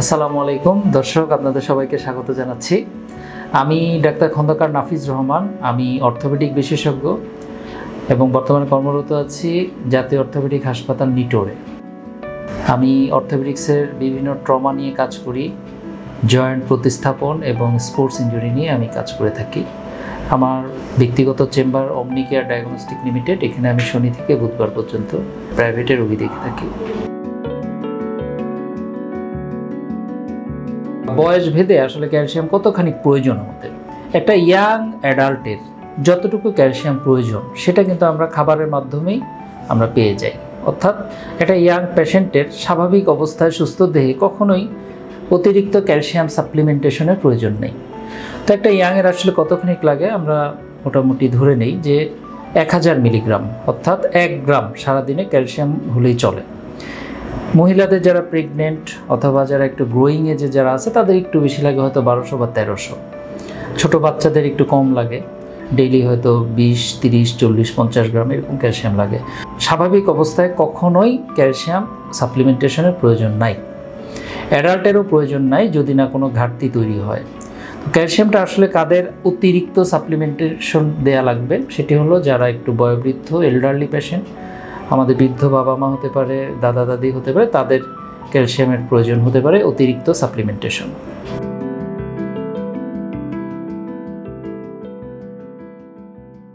আসসালামু আলাইকুম দর্শক, আপনাদের সবাইকে স্বাগত জানাচ্ছি। আমি ডাক্তার খন্দকার নাফিজ রহমান। আমি অর্থোপেডিক বিশেষজ্ঞ এবং বর্তমানে কর্মরত আছি জাতীয় অর্থোপেডিক হাসপাতাল নিটোরে। আমি অর্থোপেডিক্সের বিভিন্ন ট্রমা নিয়ে কাজ করি, জয়েন্ট প্রতিস্থাপন এবং স্পোর্টস ইনজুরি নিয়ে আমি কাজ করে থাকি। আমার ব্যক্তিগত চেম্বার অমনি কেয়ার ডায়াগনস্টিক লিমিটেড, এখানে আমি শনি থেকে বুধবার পর্যন্ত প্রাইভেটে রোগী দেখে থাকি। বয়স ভেদে আসলে ক্যালসিয়াম কতখানি প্রয়োজন আমাদের, একটা ইয়াং অ্যাডাল্টের যতটুকু ক্যালসিয়াম প্রয়োজন সেটা কিন্তু আমরা খাবারের মাধ্যমেই আমরা পেয়ে যাই। অর্থাৎ একটা ইয়াং পেশেন্টের স্বাভাবিক অবস্থায় সুস্থ দেহে কখনোই অতিরিক্ত ক্যালসিয়াম সাপ্লিমেন্টেশনের প্রয়োজন নেই। তো একটা ইয়াংয়ের আসলে কতখানি লাগে আমরা মোটামুটি ধরে নেই যে 1000 মিলিগ্রাম অর্থাৎ 1 গ্রাম সারাদিনে ক্যালসিয়াম হলেই চলে। মহিলাদের যারা প্রেগনেন্ট অথবা যারা একটু গ্রোয়িং এজে যারা আছে তাদের একটু বেশি লাগে, হয়তো 1200 বা 1300। ছোটো বাচ্চাদের একটু কম লাগে, ডেইলি হয়তো 20, 30, 40, 50 গ্রাম এরকম ক্যালসিয়াম লাগে। স্বাভাবিক অবস্থায় কখনোই ক্যালসিয়াম সাপ্লিমেন্টেশনের প্রয়োজন নাই, অ্যাডাল্টেরও প্রয়োজন নাই যদি না কোনো ঘাটতি তৈরি হয়। তো ক্যালসিয়ামটা আসলে কাদের অতিরিক্ত সাপ্লিমেন্টেশন দেয়া লাগবে, সেটি হলো যারা একটু বয়োবৃদ্ধ এল্ডারলি পেশেন্ট, আমাদের বৃদ্ধ বাবা মা হতে পারে, দাদা দাদি হতে পারে, তাদের ক্যালসিয়ামের প্রয়োজন হতে পারে অতিরিক্ত সাপ্লিমেন্টেশন।